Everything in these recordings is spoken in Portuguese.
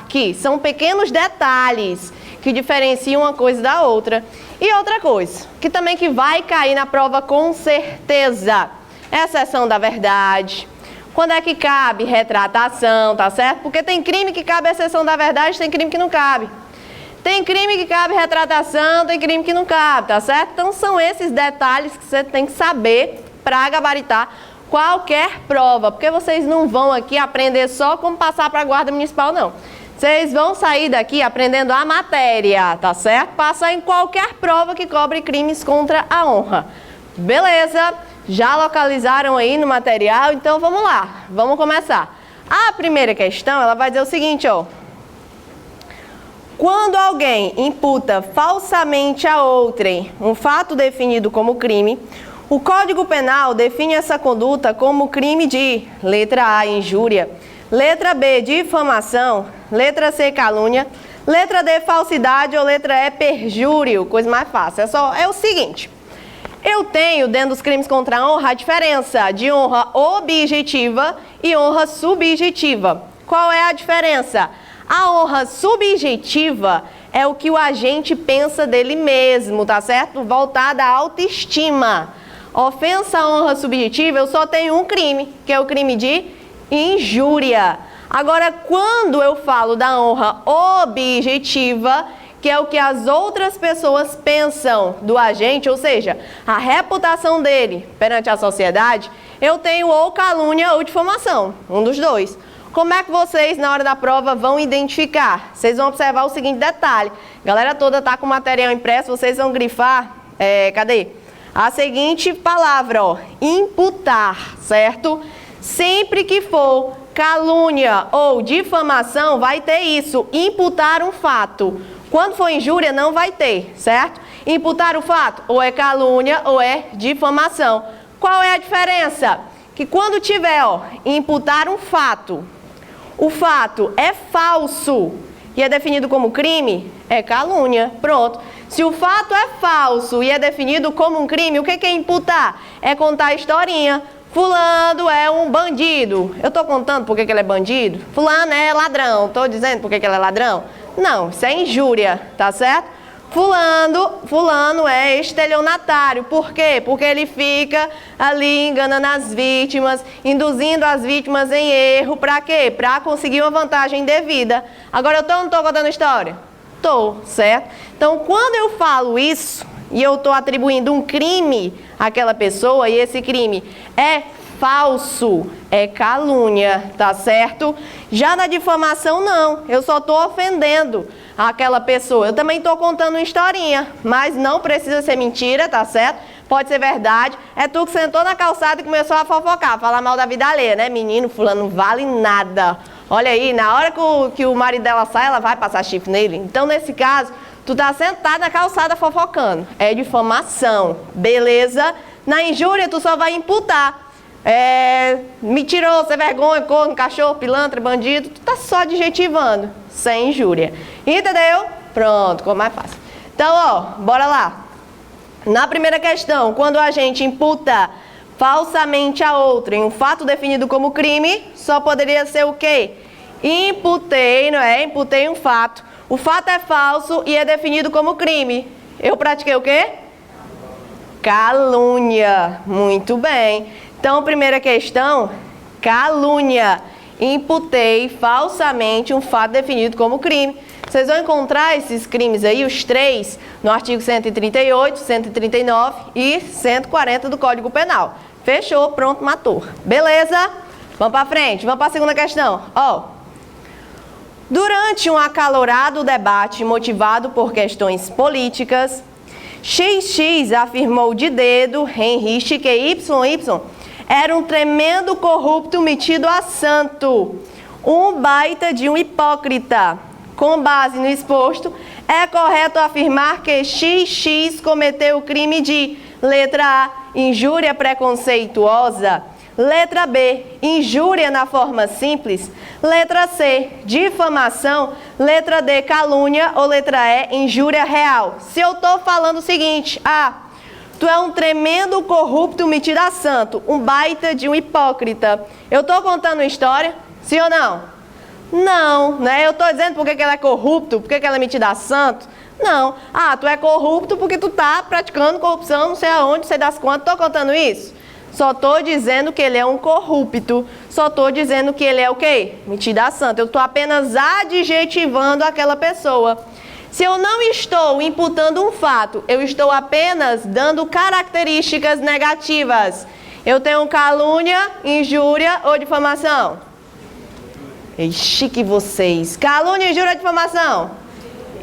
que são pequenos detalhes que diferenciam uma coisa da outra. E outra coisa, que também que vai cair na prova com certeza, é a exceção da verdade. Quando é que cabe retratação, tá certo? Porque tem crime que cabe a exceção da verdade, tem crime que não cabe. Tem crime que cabe retratação, tem crime que não cabe, tá certo? Então são esses detalhes que você tem que saber para gabaritar qualquer prova, porque vocês não vão aqui aprender só como passar para a guarda municipal, não. Vocês vão sair daqui aprendendo a matéria, tá certo? Passar em qualquer prova que cobre crimes contra a honra. Beleza? Já localizaram aí no material? Então vamos lá, vamos começar. A primeira questão, ela vai dizer o seguinte, ó. Quando alguém imputa falsamente a outrem um fato definido como crime, o Código Penal define essa conduta como crime de letra A, injúria, letra B, difamação, letra C, calúnia, letra D, falsidade ou letra E, perjúrio, coisa mais fácil. É o seguinte, eu tenho dentro dos crimes contra a honra a diferença de honra objetiva e honra subjetiva. Qual é a diferença? A honra subjetiva é o que o agente pensa dele mesmo, tá certo? Voltada à autoestima. Ofensa à honra subjetiva, eu só tenho um crime, que é o crime de injúria. Agora, quando eu falo da honra objetiva, que é o que as outras pessoas pensam do agente, ou seja, a reputação dele perante a sociedade, eu tenho ou calúnia ou difamação, um dos dois. Como é que vocês, na hora da prova, vão identificar? Vocês vão observar o seguinte detalhe. A galera toda tá com material impresso, vocês vão grifar, cadê? A seguinte palavra, ó, imputar, certo? Sempre que for calúnia ou difamação, vai ter isso, imputar um fato. Quando for injúria, não vai ter, certo? Imputar o fato, ou é calúnia ou é difamação. Qual é a diferença? Que quando tiver, ó, imputar um fato, o fato é falso e é definido como crime, é calúnia, pronto. Se o fato é falso e é definido como um crime, o que é imputar? É contar a historinha. Fulano é um bandido. Eu estou contando por que ele é bandido? Fulano é ladrão. Estou dizendo por que ele é ladrão? Não, isso é injúria, tá certo? Fulano é estelionatário. Por quê? Porque ele fica ali enganando as vítimas, induzindo as vítimas em erro. Para quê? Para conseguir uma vantagem indevida. Agora, eu tô ou não estou contando história? Tô, certo? Então, quando eu falo isso e eu estou atribuindo um crime àquela pessoa e esse crime é falso, é calúnia, tá certo? Já na difamação, não. Eu só estou ofendendo aquela pessoa. Eu também estou contando uma historinha, mas não precisa ser mentira, tá certo? Pode ser verdade. É tu que sentou na calçada e começou a fofocar, falar mal da vida alheia, né? Menino, fulano não vale nada. Olha aí, na hora que o marido dela sai, ela vai passar chifre nele. Então, nesse caso, tu tá sentado na calçada fofocando. É difamação, beleza? Na injúria, tu só vai imputar. Mentiroso, sem vergonha, corno, cachorro, pilantra, bandido. Tu tá só adjetivando, sem injúria. Entendeu? Pronto, ficou mais fácil. Então, ó, bora lá. Na primeira questão, quando a gente imputa falsamente a outrem um fato definido como crime, só poderia ser o quê? Imputei, não é? Imputei um fato. O fato é falso e é definido como crime. Eu pratiquei o quê? Calúnia. Muito bem. Então, primeira questão, calúnia. Imputei falsamente um fato definido como crime. Vocês vão encontrar esses crimes aí, os três, no artigo 138, 139 e 140 do Código Penal. Fechou, pronto, matou. Beleza? Vamos para frente, vamos para a segunda questão. Ó, durante um acalorado debate motivado por questões políticas, XX afirmou de dedo Henrique que YY era um tremendo corrupto metido a santo, um baita de um hipócrita. Com base no exposto, é correto afirmar que XX cometeu o crime de letra A, injúria preconceituosa, letra B, injúria na forma simples, letra C, difamação, letra D, calúnia ou letra E, injúria real. Se eu estou falando o seguinte, tu é um tremendo corrupto metido a santo, um baita de um hipócrita. Eu estou contando uma história? Sim ou não? Não, né? Eu estou dizendo porque que ela é corrupto, porque que ela é metida a santo. Não. Ah, tu é corrupto porque tu tá praticando corrupção, não sei aonde, não sei das quantas. Estou contando isso? Só estou dizendo que ele é um corrupto. Só estou dizendo que ele é o quê? Metido a santo. Eu estou apenas adjetivando aquela pessoa. Se eu não estou imputando um fato, eu estou apenas dando características negativas. Eu tenho calúnia, injúria ou difamação? Ixi, que vocês. Calúnia, injúria ou difamação?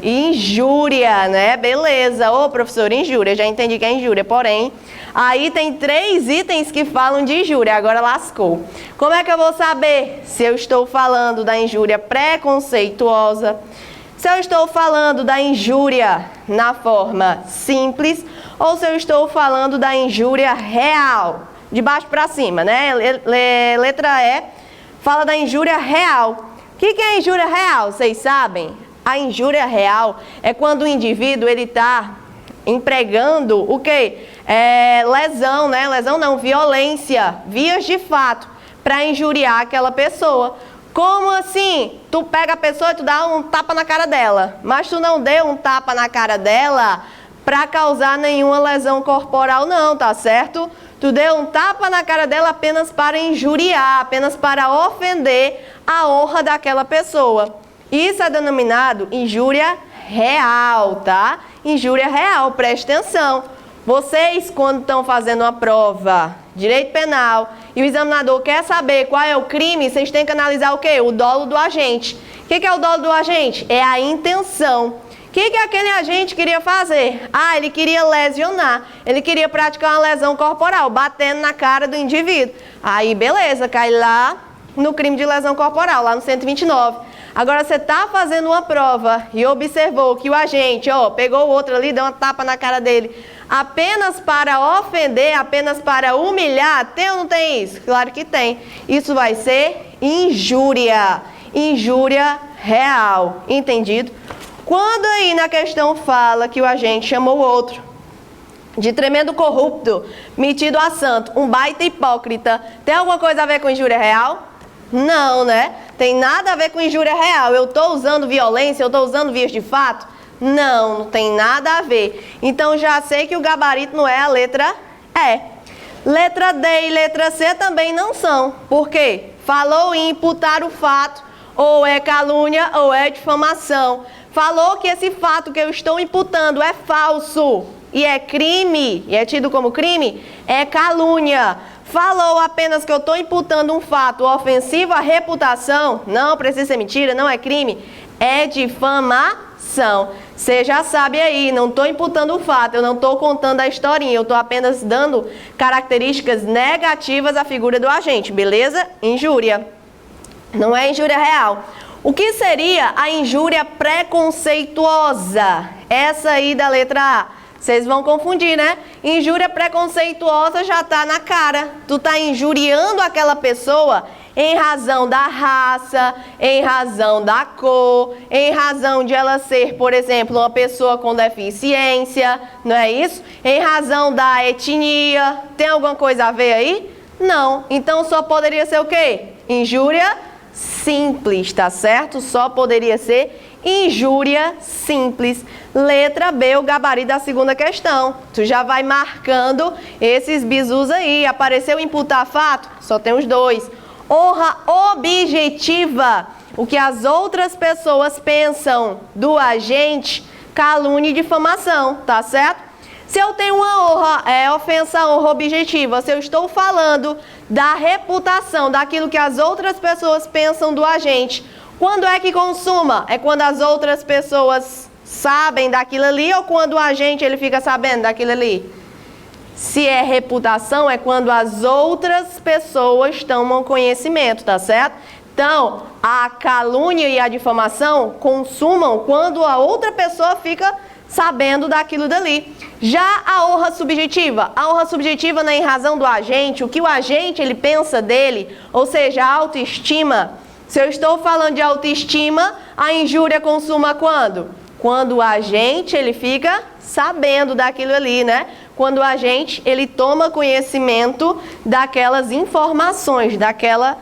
Injúria, né? Beleza. Ô, professor, injúria. Já entendi que é injúria. Porém, aí tem 3 itens que falam de injúria. Agora lascou. Como é que eu vou saber se eu estou falando da injúria preconceituosa, se eu estou falando da injúria na forma simples ou se eu estou falando da injúria real? De baixo para cima, né? Letra E fala da injúria real. O que é a injúria real? Vocês sabem? A injúria real é quando o indivíduo ele está empregando o quê? Lesão, né? Lesão não, violência, vias de fato, para injuriar aquela pessoa. Como assim? Tu pega a pessoa e tu dá um tapa na cara dela, mas tu não deu um tapa na cara dela para causar nenhuma lesão corporal não, tá certo? Tu deu um tapa na cara dela apenas para injuriar, apenas para ofender a honra daquela pessoa. Isso é denominado injúria real, tá? Injúria real, preste atenção. Vocês, quando estão fazendo uma prova de direito penal e o examinador quer saber qual é o crime, vocês têm que analisar o quê? O dolo do agente. O que é o dolo do agente? É a intenção. O que aquele agente queria fazer? Ah, ele queria lesionar. Ele queria praticar uma lesão corporal, batendo na cara do indivíduo. Aí, beleza, cai lá no crime de lesão corporal, lá no 129. Agora, você está fazendo uma prova e observou que o agente, pegou o outro ali, deu uma tapa na cara dele, apenas para ofender, apenas para humilhar, tem ou não tem isso? Claro que tem. Isso vai ser injúria. Injúria real. Entendido? Quando aí na questão fala que o agente chamou o outro de tremendo corrupto, metido a santo, um baita hipócrita, tem alguma coisa a ver com injúria real? Não, né? Tem nada a ver com injúria real. Eu estou usando violência, eu estou usando vias de fato? Não, não tem nada a ver. Então já sei que o gabarito não é a letra E. Letra D e letra C também não são. Por quê? Falou em imputar o fato, ou é calúnia ou é difamação. Falou que esse fato que eu estou imputando é falso e é crime, e é tido como crime, é calúnia. Falou apenas que eu estou imputando um fato ofensivo à reputação, não precisa ser mentira, não é crime, é difamação. Você já sabe aí, não estou imputando o fato, eu não estou contando a historinha, eu estou apenas dando características negativas à figura do agente, beleza? Injúria. Não é injúria real. O que seria a injúria preconceituosa? Essa aí da letra A. Vocês vão confundir, né? Injúria preconceituosa já está na cara. Tu está injuriando aquela pessoa em razão da raça, em razão da cor, em razão de ela ser, por exemplo, uma pessoa com deficiência, não é isso? Em razão da etnia. Tem alguma coisa a ver aí? Não. Então só poderia ser o quê? Injúria simples, tá certo? Só poderia ser injúria simples. Letra B, o gabarito da segunda questão. Tu já vai marcando esses bizus aí. Apareceu imputar fato? Só tem os dois. Honra objetiva. O que as outras pessoas pensam do agente, calúnia e difamação, tá certo? Se eu tenho uma honra, ofensa à honra objetiva, se eu estou falando da reputação, daquilo que as outras pessoas pensam do agente, quando é que consuma? É quando as outras pessoas sabem daquilo ali ou quando o agente ele fica sabendo daquilo ali? Se é reputação, é quando as outras pessoas tomam conhecimento, tá certo? Então, a calúnia e a difamação consumam quando a outra pessoa fica sabendo daquilo dali. Já a honra subjetiva não é em razão do agente, o que o agente ele pensa dele, ou seja, a autoestima. Se eu estou falando de autoestima, a injúria consuma quando? Quando o agente ele fica sabendo daquilo ali, né? Quando o agente ele toma conhecimento daquelas informações, daquela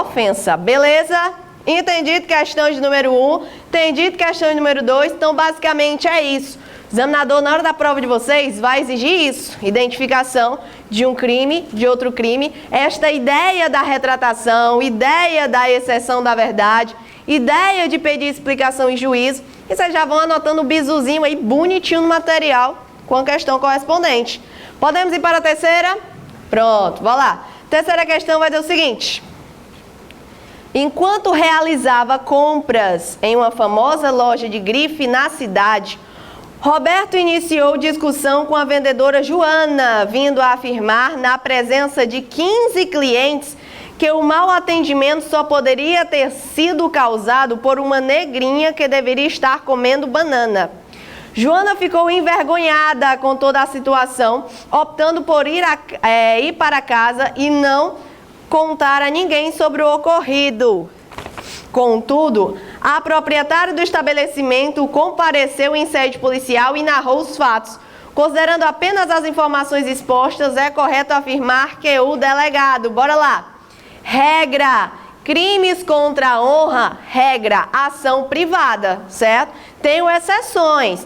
ofensa. Beleza? Entendido questão de número 1, entendido questão de número 2, então basicamente é isso. O examinador, na hora da prova de vocês, vai exigir isso, identificação de um crime, de outro crime, esta ideia da retratação, ideia da exceção da verdade, ideia de pedir explicação em juízo, e vocês já vão anotando o bizuzinho aí bonitinho no material com a questão correspondente. Podemos ir para a terceira? Pronto, vamos lá. Terceira questão vai dizer o seguinte: enquanto realizava compras em uma famosa loja de grife na cidade, Roberto iniciou discussão com a vendedora Joana, vindo a afirmar, na presença de 15 clientes, que o mau atendimento só poderia ter sido causado por uma negrinha que deveria estar comendo banana. Joana ficou envergonhada com toda a situação, optando por ir para casa e não contar a ninguém sobre o ocorrido. Contudo, a proprietária do estabelecimento compareceu em sede policial e narrou os fatos. Considerando apenas as informações expostas, é correto afirmar que o delegado, bora lá, regra, crimes contra a honra, regra, ação privada, certo? Tenho exceções,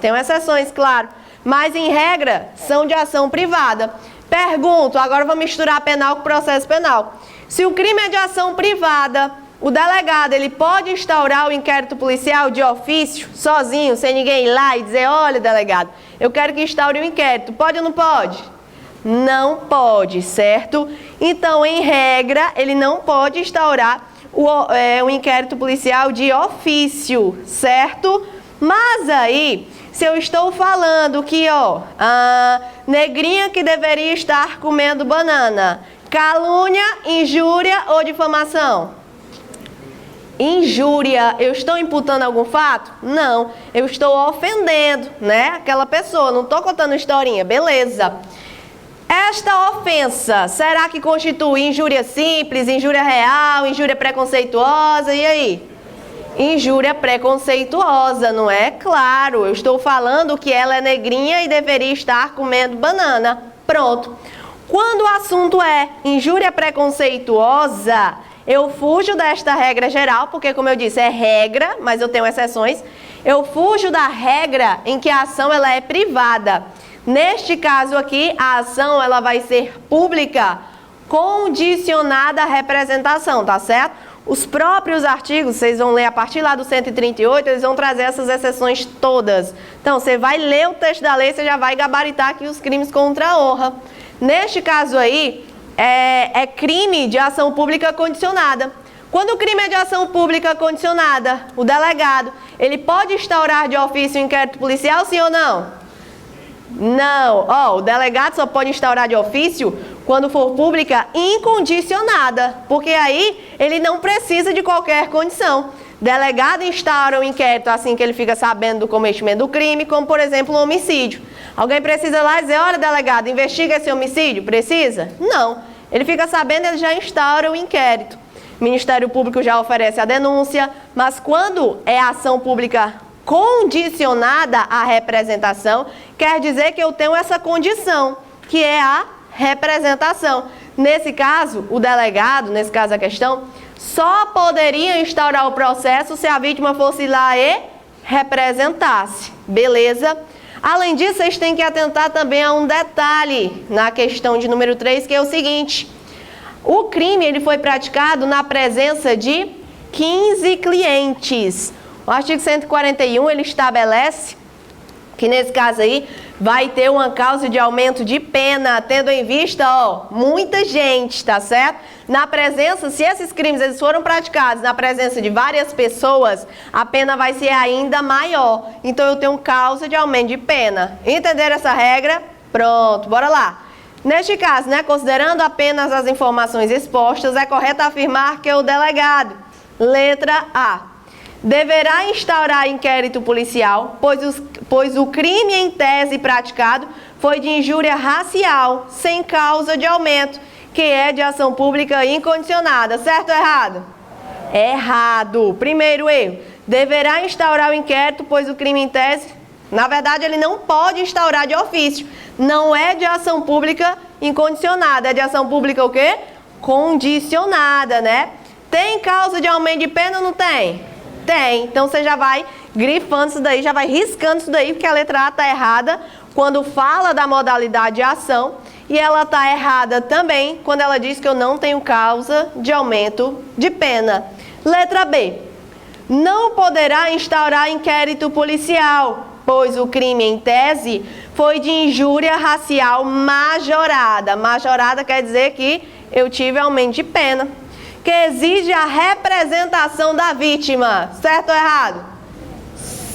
claro, mas em regra são de ação privada. Pergunto, agora vou misturar penal com processo penal. Se o crime é de ação privada, o delegado, ele pode instaurar o inquérito policial de ofício, sozinho, sem ninguém ir lá e dizer, olha, delegado, eu quero que instaure o inquérito. Pode ou não pode? Não pode, certo? Então, em regra, ele não pode instaurar o inquérito policial de ofício, certo? Mas aí, se eu estou falando que, a negrinha que deveria estar comendo banana, calúnia, injúria ou difamação? Injúria, eu estou imputando algum fato? Não, eu estou ofendendo, né, aquela pessoa, não estou contando historinha, beleza. Esta ofensa, será que constitui injúria simples, injúria real, injúria preconceituosa, e aí? Injúria preconceituosa, não é? Claro, eu estou falando que ela é negrinha e deveria estar comendo banana, pronto. Quando o assunto é injúria preconceituosa, eu fujo desta regra geral, porque, como eu disse, é regra, mas eu tenho exceções. Eu fujo da regra em que a ação ela é privada. Neste caso aqui, a ação ela vai ser pública, condicionada à representação, tá certo? Os próprios artigos, vocês vão ler a partir lá do 138, eles vão trazer essas exceções todas. Então, você vai ler o texto da lei, você já vai gabaritar aqui os crimes contra a honra. Neste caso aí, é crime de ação pública condicionada. Quando o crime é de ação pública condicionada, o delegado, ele pode instaurar de ofício o inquérito policial, sim ou não? Não. O delegado só pode instaurar de ofício quando for pública incondicionada, porque aí ele não precisa de qualquer condição. Delegado instaura o inquérito assim que ele fica sabendo do cometimento do crime, como por exemplo um homicídio. Alguém precisa lá dizer, olha delegado, investiga esse homicídio? Precisa? Não. Ele fica sabendo, ele já instaura o inquérito. O Ministério Público já oferece a denúncia, mas quando é ação pública condicionada à representação, quer dizer que eu tenho essa condição, que é a representação. Nesse caso, o delegado, nesse caso a questão, só poderia instaurar o processo se a vítima fosse lá e representasse. Beleza? Além disso, vocês têm que atentar também a um detalhe na questão de número 3, que é o seguinte. O crime ele foi praticado na presença de 15 clientes. O artigo 141 ele estabelece que nesse caso aí vai ter uma causa de aumento de pena, tendo em vista, muita gente, tá certo? Na presença, se esses crimes eles foram praticados na presença de várias pessoas, a pena vai ser ainda maior. Então eu tenho causa de aumento de pena. Entenderam essa regra? Pronto, bora lá. Neste caso, considerando apenas as informações expostas, é correto afirmar que o delegado, letra A, deverá instaurar inquérito policial, pois o crime em tese praticado foi de injúria racial, sem causa de aumento, que é de ação pública incondicionada. Certo ou errado? Errado. Primeiro erro. Deverá instaurar o inquérito, pois o crime em tese, na verdade, ele não pode instaurar de ofício. Não é de ação pública incondicionada. É de ação pública o quê? Condicionada, Tem causa de aumento de pena ou não tem? Tem. Então você já vai grifando isso daí, já vai riscando isso daí, porque a letra A está errada quando fala da modalidade de ação e ela está errada também quando ela diz que eu não tenho causa de aumento de pena. Letra B. Não poderá instaurar inquérito policial, pois o crime em tese foi de injúria racial majorada. Majorada quer dizer que eu tive aumento de pena, que exige a representação da vítima. Certo ou errado?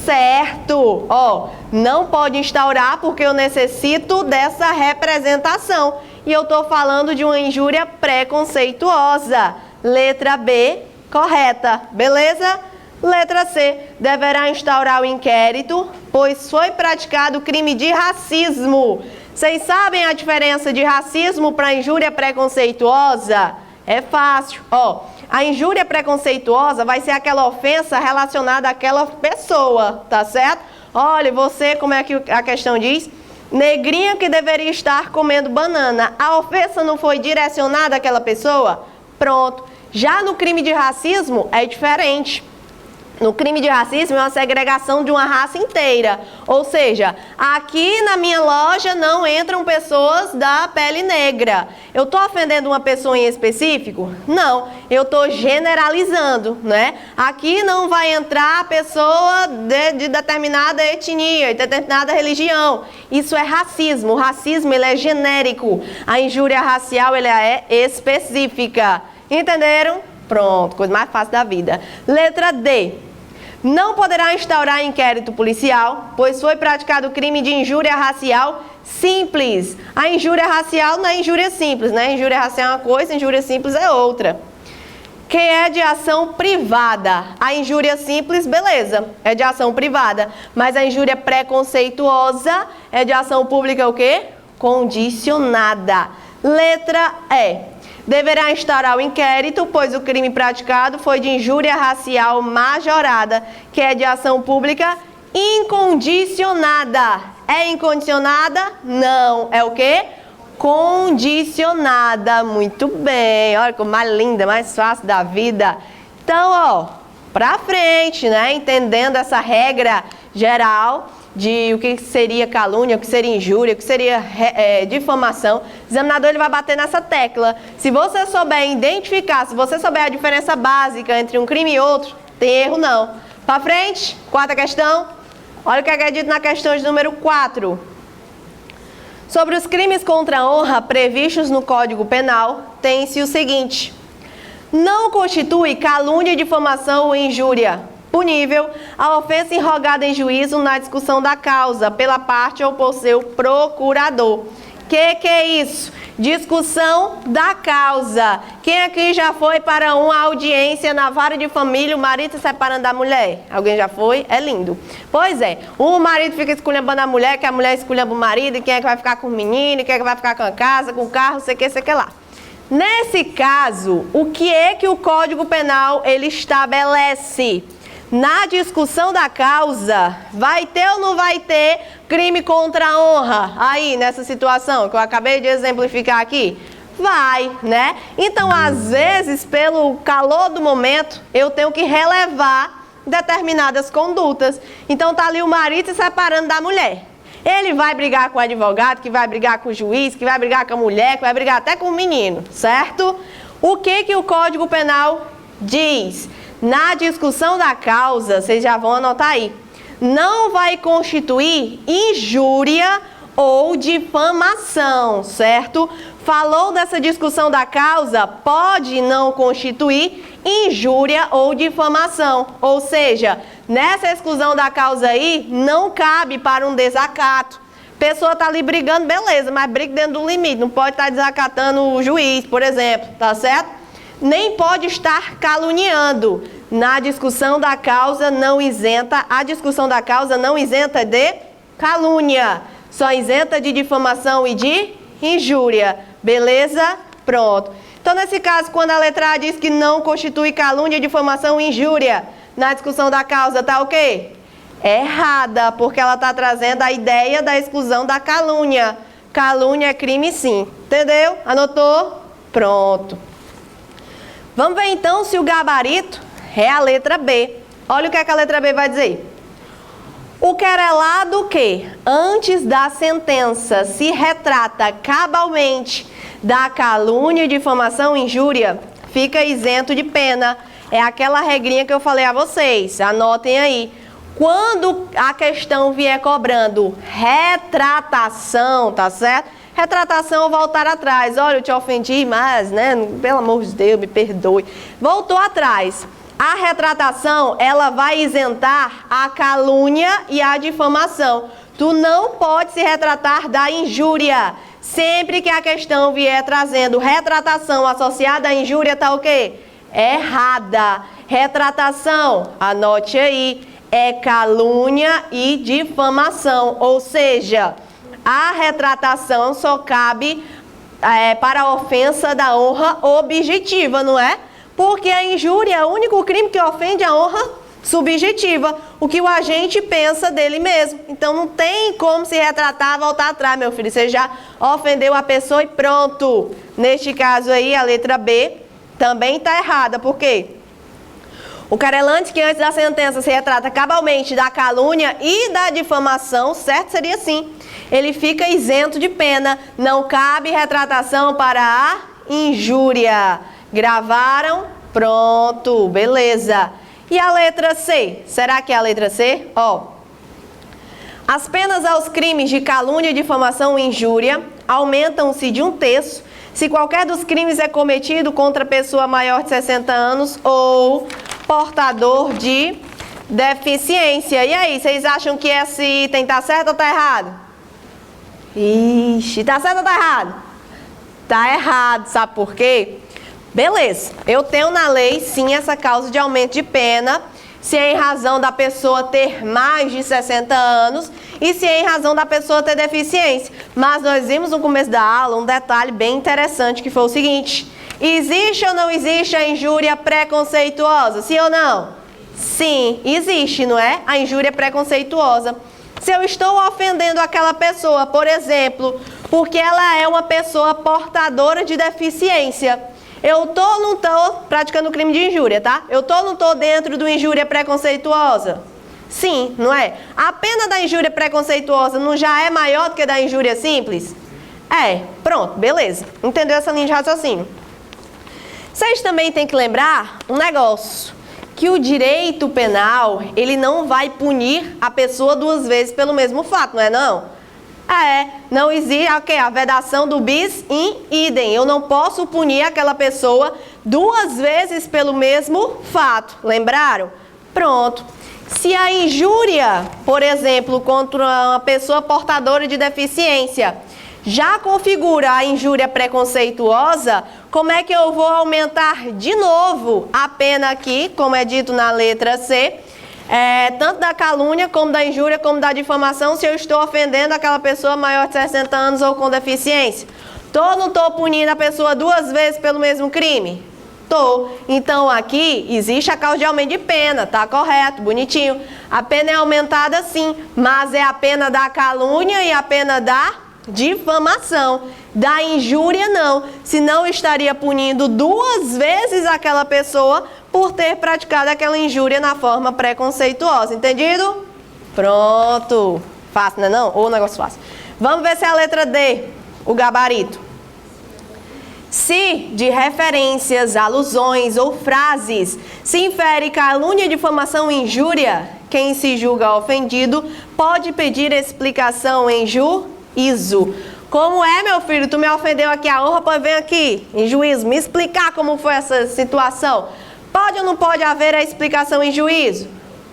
Certo. Ó, não pode instaurar porque eu necessito dessa representação. E eu estou falando de uma injúria preconceituosa. Letra B, correta. Beleza? Letra C, deverá instaurar o inquérito, pois foi praticado crime de racismo. Vocês sabem a diferença de racismo para injúria preconceituosa? É fácil. Ó, a injúria preconceituosa vai ser aquela ofensa relacionada àquela pessoa, tá certo? Olha, você, como é que a questão diz? Negrinho que deveria estar comendo banana. A ofensa não foi direcionada àquela pessoa? Pronto. Já no crime de racismo é diferente. No crime de racismo é uma segregação de uma raça inteira. Ou seja, aqui na minha loja não entram pessoas da pele negra. Eu estou ofendendo uma pessoa em específico? Não, eu estou generalizando, né? Aqui não vai entrar pessoa de determinada etnia, de determinada religião. Isso é racismo. O racismo ele é genérico. A injúria racial ela é específica. Entenderam? Pronto, coisa mais fácil da vida. Letra D. Não poderá instaurar inquérito policial, pois foi praticado crime de injúria racial simples. A injúria racial não é injúria simples, né? Injúria racial é uma coisa, injúria simples é outra. Que é de ação privada. A injúria simples, beleza, é de ação privada. Mas a injúria preconceituosa é de ação pública o quê? Condicionada. Letra E. Deverá instaurar o inquérito, pois o crime praticado foi de injúria racial majorada, que é de ação pública incondicionada. É incondicionada? Não. É o quê? Condicionada. Muito bem. Olha como mais linda, mais fácil da vida. Então, ó, pra frente, né? Entendendo essa regra geral de o que seria calúnia, o que seria injúria, o que seria difamação, o examinador ele vai bater nessa tecla. Se você souber identificar, se você souber a diferença básica entre um crime e outro, tem erro não. Para frente, quarta questão. Olha o que é dito na questão de número 4. Sobre os crimes contra a honra previstos no Código Penal, tem-se o seguinte: não constitui calúnia, difamação ou injúria punível a ofensa irrogada em juízo na discussão da causa pela parte ou por seu procurador. Que é isso? Discussão da causa. Quem aqui já foi para uma audiência na vara de família, o marido se separando da mulher? Alguém já foi? É lindo. Pois é, o marido fica esculhambando a mulher, que a mulher esculhamba o marido, e quem é que vai ficar com o menino, quem é que vai ficar com a casa, com o carro, sei que lá. Nesse caso, o que é que o Código Penal ele estabelece? Na discussão da causa, vai ter ou não vai ter crime contra a honra aí nessa situação que eu acabei de exemplificar aqui? Vai, né? Então, às vezes, pelo calor do momento, eu tenho que relevar determinadas condutas. Então, tá ali o marido se separando da mulher. Ele vai brigar com o advogado, que vai brigar com o juiz, que vai brigar com a mulher, que vai brigar até com o menino, certo? O que o Código Penal diz? Na discussão da causa, vocês já vão anotar aí, não vai constituir injúria ou difamação, certo? Falou dessa discussão da causa, pode não constituir injúria ou difamação. Ou seja, nessa exclusão da causa aí, não cabe para um desacato. Pessoa tá ali brigando, beleza, mas briga dentro do limite, não pode estar desacatando o juiz, por exemplo, tá certo? Nem pode estar caluniando. Na discussão da causa não isenta, a discussão da causa não isenta de calúnia, só isenta de difamação e de injúria. Beleza? Pronto. Então, nesse caso, quando a letra A diz que não constitui calúnia, difamação e injúria, na discussão da causa, tá ok? É errada, porque ela está trazendo a ideia da exclusão da calúnia. Calúnia é crime sim. Entendeu? Anotou? Pronto. Vamos ver então se o gabarito é a letra B. Olha o que a letra B vai dizer. O querelado que, antes da sentença, se retrata cabalmente da calúnia, difamação e injúria, fica isento de pena. É aquela regrinha que eu falei a vocês, anotem aí. Quando a questão vier cobrando retratação, tá certo? Retratação, voltar atrás. Olha, eu te ofendi, mas, né, pelo amor de Deus, me perdoe. Voltou atrás. A retratação, ela vai isentar a calúnia e a difamação. Tu não pode se retratar da injúria. Sempre que a questão vier trazendo retratação associada à injúria, tá o quê? Errada. Retratação, anote aí, é calúnia e difamação. Ou seja, a retratação só cabe para a ofensa da honra objetiva, não é? Porque a injúria é o único crime que ofende a honra subjetiva, o que o agente pensa dele mesmo. Então não tem como se retratar, voltar atrás, meu filho. Você já ofendeu a pessoa e pronto. Neste caso aí, a letra B também está errada. Por quê? O querelante que antes da sentença se retrata cabalmente da calúnia e da difamação, certo? Seria assim. Ele fica isento de pena. Não cabe retratação para a injúria. Gravaram? Pronto, beleza. E a letra C? Será que é a letra C? Ó. As penas aos crimes de calúnia, difamação e injúria aumentam-se de 1/3 se qualquer dos crimes é cometido contra pessoa maior de 60 anos ou portador de deficiência. E aí, vocês acham que esse item tá certo ou tá errado? Ixi, tá certo ou tá errado? Tá errado, sabe por quê? Beleza, eu tenho na lei sim essa causa de aumento de pena, se é em razão da pessoa ter mais de 60 anos e se é em razão da pessoa ter deficiência. Mas nós vimos no começo da aula um detalhe bem interessante que foi o seguinte: existe ou não existe a injúria preconceituosa? Sim ou não? Sim, existe, não é? A injúria preconceituosa. Se eu estou ofendendo aquela pessoa, por exemplo, porque ela é uma pessoa portadora de deficiência, eu tô ou não tô praticando crime de injúria, tá? Eu tô ou não tô dentro do injúria preconceituosa? Sim, não é? A pena da injúria preconceituosa não já é maior do que a da injúria simples? É, pronto, beleza. Entendeu essa linha de raciocínio? Vocês também têm que lembrar um negócio, que o direito penal, ele não vai punir a pessoa 2 vezes pelo mesmo fato, não é não? Não existe a vedação do bis in idem. Eu não posso punir aquela pessoa 2 vezes pelo mesmo fato. Lembraram? Pronto. Se a injúria, por exemplo, contra uma pessoa portadora de deficiência, já configura a injúria preconceituosa, como é que eu vou aumentar de novo a pena aqui, como é dito na letra C, tanto da calúnia, como da injúria, como da difamação, se eu estou ofendendo aquela pessoa maior de 60 anos ou com deficiência? Tô ou não tô punindo a pessoa 2 vezes pelo mesmo crime? Tô. Então aqui existe a causa de aumento de pena, tá correto, bonitinho. A pena é aumentada sim, mas é a pena da calúnia e a pena da difamação. Da injúria não, senão estaria punindo 2 vezes aquela pessoa por ter praticado aquela injúria na forma preconceituosa, entendido? Pronto. Fácil, não é não? Ou negócio fácil. Vamos ver se é a letra D, o gabarito. Se de referências, alusões ou frases se infere calúnia, difamação e injúria, quem se julga ofendido pode pedir explicação em juízo. Como é, meu filho? Tu me ofendeu aqui a honra, pode vir aqui em juízo, me explicar como foi essa situação. Pode ou não pode haver a explicação em juízo?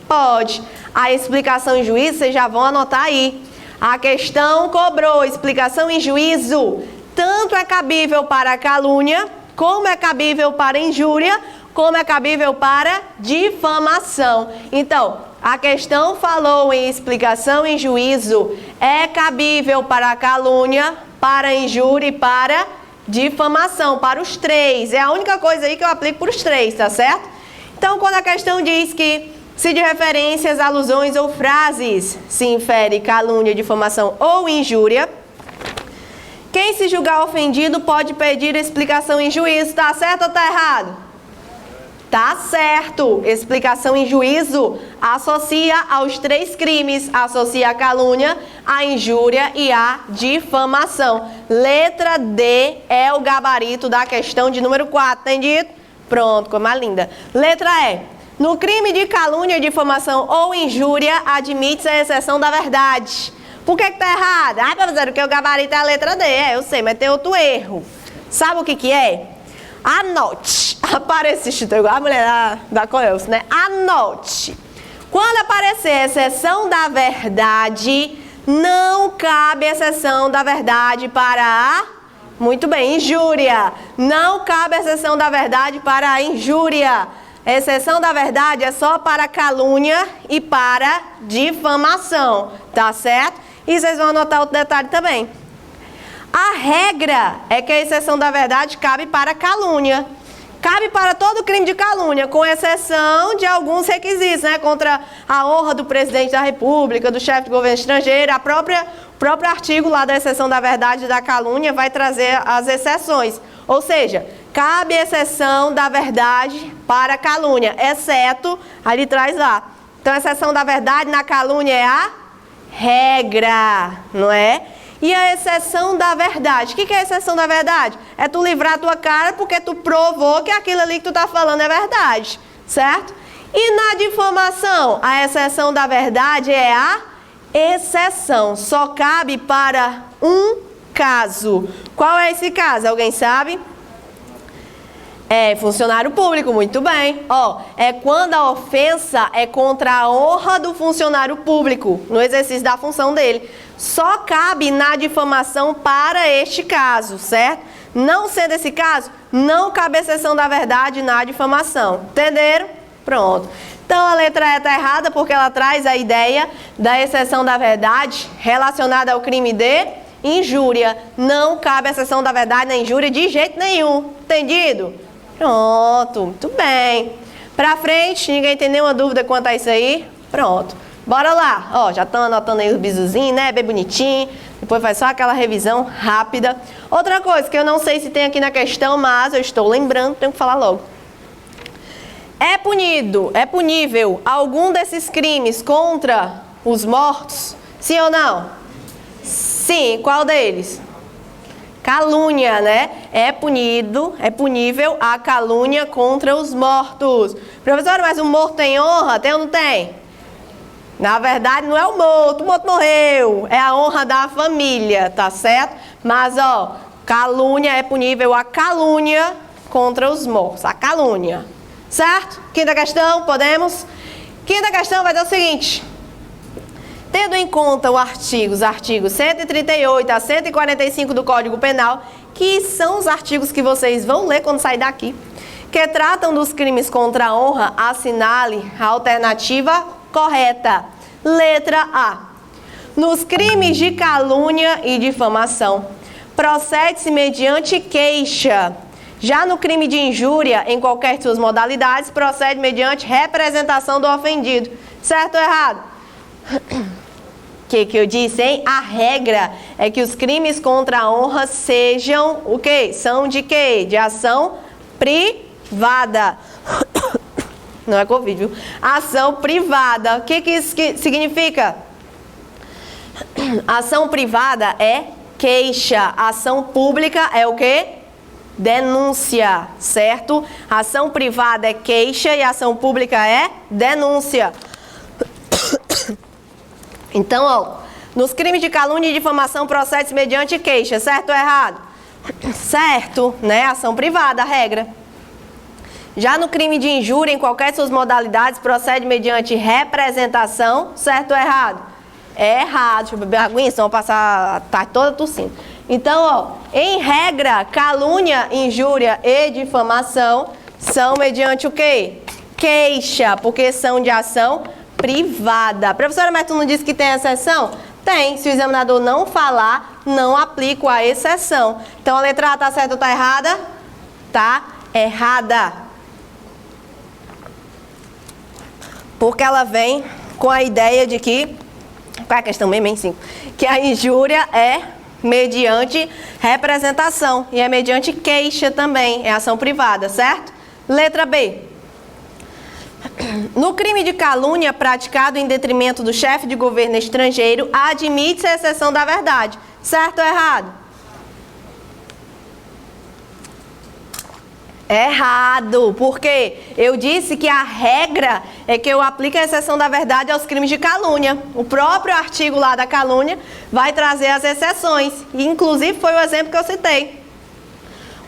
Pode. A explicação em juízo, vocês já vão anotar aí. A questão cobrou explicação em juízo. Tanto é cabível para a calúnia, como é cabível para a injúria, como é cabível para difamação. Então, a questão falou em explicação em juízo. É cabível para a calúnia, para a injúria e para difamação, para os 3. É a única coisa aí que eu aplico para os 3, tá certo? Então, quando a questão diz que se de referências, alusões ou frases se infere calúnia, difamação ou injúria, quem se julgar ofendido pode pedir explicação em juízo, tá certo ou tá errado? Tá certo. Explicação em juízo associa aos 3 crimes. Associa a calúnia, a injúria e a difamação. Letra D é o gabarito da questão de número 4, entendido? Pronto, como é linda. Letra E. No crime de calúnia, difamação ou injúria, admite-se a exceção da verdade. Por que tá errado? Ah, professor, porque o gabarito é a letra D. Eu sei, mas tem outro erro. Sabe o que é? Anote. Aparece, igual a mulher da Coelce, né? Anote. Quando aparecer exceção da verdade, não cabe exceção da verdade para a... Muito bem, injúria. Não cabe exceção da verdade para a injúria. Exceção da verdade é só para calúnia e para difamação, tá certo? E vocês vão anotar outro detalhe também. A regra é que a exceção da verdade cabe para calúnia. Cabe para todo crime de calúnia, com exceção de alguns requisitos, né? Contra a honra do presidente da República, do chefe de governo estrangeiro. O próprio artigo lá da exceção da verdade e da calúnia vai trazer as exceções. Ou seja, cabe exceção da verdade para calúnia, exceto, ali traz lá. Então, a exceção da verdade na calúnia é a regra, não é? E a exceção da verdade. O que é a exceção da verdade? É tu livrar a tua cara porque tu provou que aquilo ali que tu tá falando é verdade, certo? E na difamação, a exceção da verdade é a exceção. Só cabe para um caso. Qual é esse caso? Alguém sabe? É funcionário público, muito bem. Ó, é quando a ofensa é contra a honra do funcionário público, no exercício da função dele. Só cabe na difamação para este caso, certo? Não sendo esse caso, não cabe exceção da verdade na difamação. Entenderam? Pronto. Então, a letra E está errada porque ela traz a ideia da exceção da verdade relacionada ao crime de injúria. Não cabe exceção da verdade na injúria de jeito nenhum. Entendido? Pronto, muito bem. Pra frente, ninguém tem nenhuma dúvida quanto a isso aí? Pronto. Bora lá. Ó, já estão anotando aí os bizuzinhos, né? Bem bonitinho. Depois faz só aquela revisão rápida. Outra coisa que eu não sei se tem aqui na questão, mas eu estou lembrando, tenho que falar logo. É punível algum desses crimes contra os mortos? Sim ou não? Sim, qual deles? Calúnia, né? É punível a calúnia contra os mortos. Professor, mas o morto tem honra? Tem ou não tem? Na verdade, não é o morto morreu. É a honra da família, tá certo? Mas, ó, calúnia é punível a calúnia contra os mortos. A calúnia, certo? Quinta questão, podemos? Quinta questão vai dar o seguinte. Tendo em conta os artigos 138 a 145 do Código Penal, que são os artigos que vocês vão ler quando sair daqui, que tratam dos crimes contra a honra, assinale a alternativa correta. Letra A. Nos crimes de calúnia e difamação, procede-se mediante queixa. Já no crime de injúria, em qualquer de suas modalidades, procede mediante representação do ofendido. Certo ou errado? O que eu disse, hein? A regra é que os crimes contra a honra sejam o quê? São de quê? De ação privada. Não é Covid, viu? Ação privada. O que isso significa? Ação privada é queixa. Ação pública é o quê? Denúncia, certo? Ação privada é queixa e ação pública é denúncia. Então, ó, nos crimes de calúnia e difamação procede-se mediante queixa, certo ou errado? Certo, né? Ação privada, a regra. Já no crime de injúria, em qualquer de suas modalidades, procede mediante representação, certo ou errado? É errado. Deixa eu beber aguinha, senão eu vou passar a tarde toda tossindo. Então, ó, em regra, calúnia, injúria e difamação são mediante o quê? Queixa, porque são de ação privada. Professora, mas tu não disse que tem exceção? Tem. Se o examinador não falar, não aplico a exceção. Então, a letra A tá certa ou tá errada? Tá errada. Porque ela vem com a ideia de que... Qual é a questão mesmo, hein? Sim. Que a injúria é mediante representação. E é mediante queixa também. É ação privada, certo? Letra B. No crime de calúnia praticado em detrimento do chefe de governo estrangeiro, admite-se a exceção da verdade. Certo ou errado? Errado, porque eu disse que a regra é que eu aplico a exceção da verdade aos crimes de calúnia. O próprio artigo lá da calúnia vai trazer as exceções, e inclusive foi o exemplo que eu citei.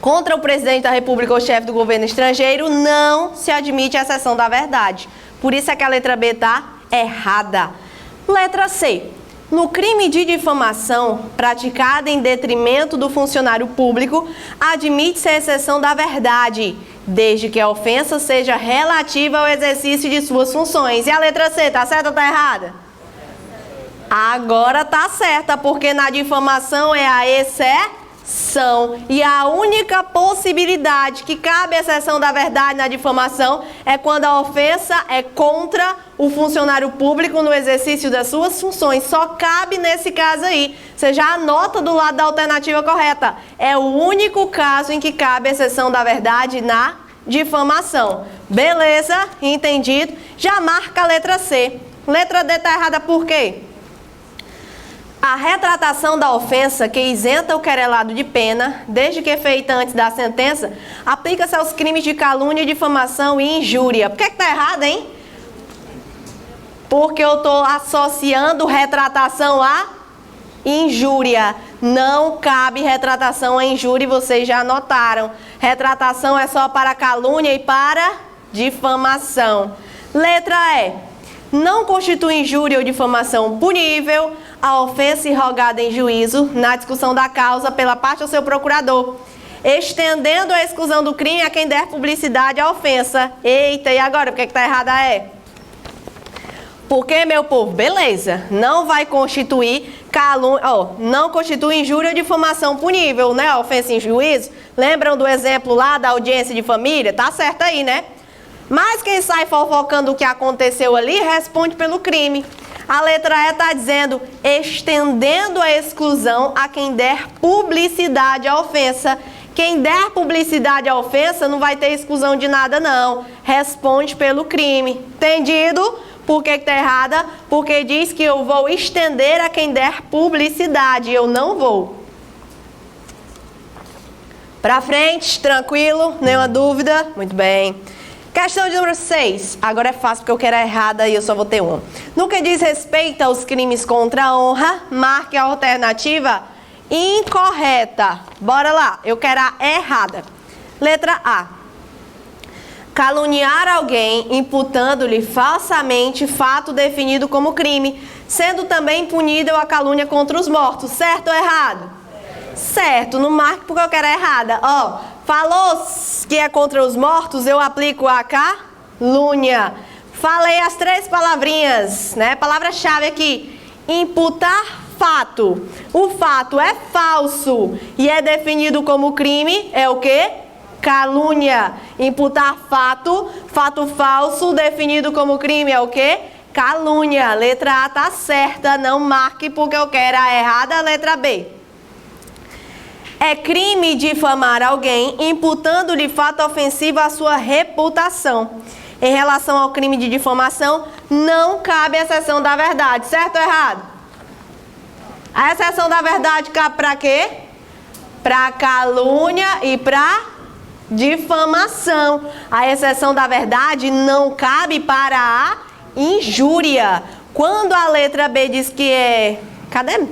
Contra o presidente da República ou chefe do governo estrangeiro, não se admite a exceção da verdade. Por isso é que a letra B está errada. Letra C. No crime de difamação praticado em detrimento do funcionário público, admite-se a exceção da verdade, desde que a ofensa seja relativa ao exercício de suas funções. E a letra C, tá certa ou tá errada? Agora tá certa, porque na difamação é a exceção. E a única possibilidade que cabe a exceção da verdade na difamação é quando a ofensa é contra o funcionário público no exercício das suas funções. Só cabe nesse caso aí. Você já anota do lado da alternativa correta. É o único caso em que cabe a exceção da verdade na difamação. Beleza? Entendido? Já marca a letra C. Letra D está errada por quê? A retratação da ofensa que isenta o querelado de pena, desde que feita antes da sentença, aplica-se aos crimes de calúnia, difamação e injúria. Por que está errado, hein? Porque eu estou associando retratação a injúria. Não cabe retratação a injúria, e vocês já anotaram. Retratação é só para calúnia e para difamação. Letra E. Não constitui injúria ou difamação punível a ofensa irrogada em juízo na discussão da causa pela parte do seu procurador, estendendo a exclusão do crime a quem der publicidade à ofensa. Eita, e agora? Por que está errada Porque, meu povo, beleza, não vai constituir não constitui injúria ou difamação punível, né? A ofensa em juízo. Lembram do exemplo lá da audiência de família? Tá certo aí, né? Mas quem sai fofocando o que aconteceu ali responde pelo crime. A letra E está dizendo, estendendo a exclusão a quem der publicidade à ofensa. Quem der publicidade à ofensa não vai ter exclusão de nada, não. Responde pelo crime. Entendido? Por que está errada? Porque diz que eu vou estender a quem der publicidade. Eu não vou. Pra frente, tranquilo? Nenhuma dúvida? Muito bem. Questão de número 6. Agora é fácil porque eu quero a errada e eu só vou ter uma. No que diz respeito aos crimes contra a honra, marque a alternativa incorreta. Bora lá, eu quero a errada. Letra A. Caluniar alguém imputando-lhe falsamente fato definido como crime, sendo também punida a calúnia contra os mortos. Certo ou errado? Certo, não marque porque eu quero a errada. Ó, falou que é contra os mortos, eu aplico a calúnia. Falei as 3 palavrinhas, né? Palavra-chave aqui. Imputar fato. O fato é falso e é definido como crime, é o quê? Calúnia. Imputar fato, fato falso, definido como crime, é o quê? Calúnia. Letra A tá certa, não marque porque eu quero a errada, a letra B. É crime difamar alguém imputando-lhe fato ofensivo à sua reputação. Em relação ao crime de difamação, não cabe a exceção da verdade. Certo ou errado? A exceção da verdade cabe para quê? Para calúnia e para difamação. A exceção da verdade não cabe para a injúria. Quando a letra B diz que é... Cadê?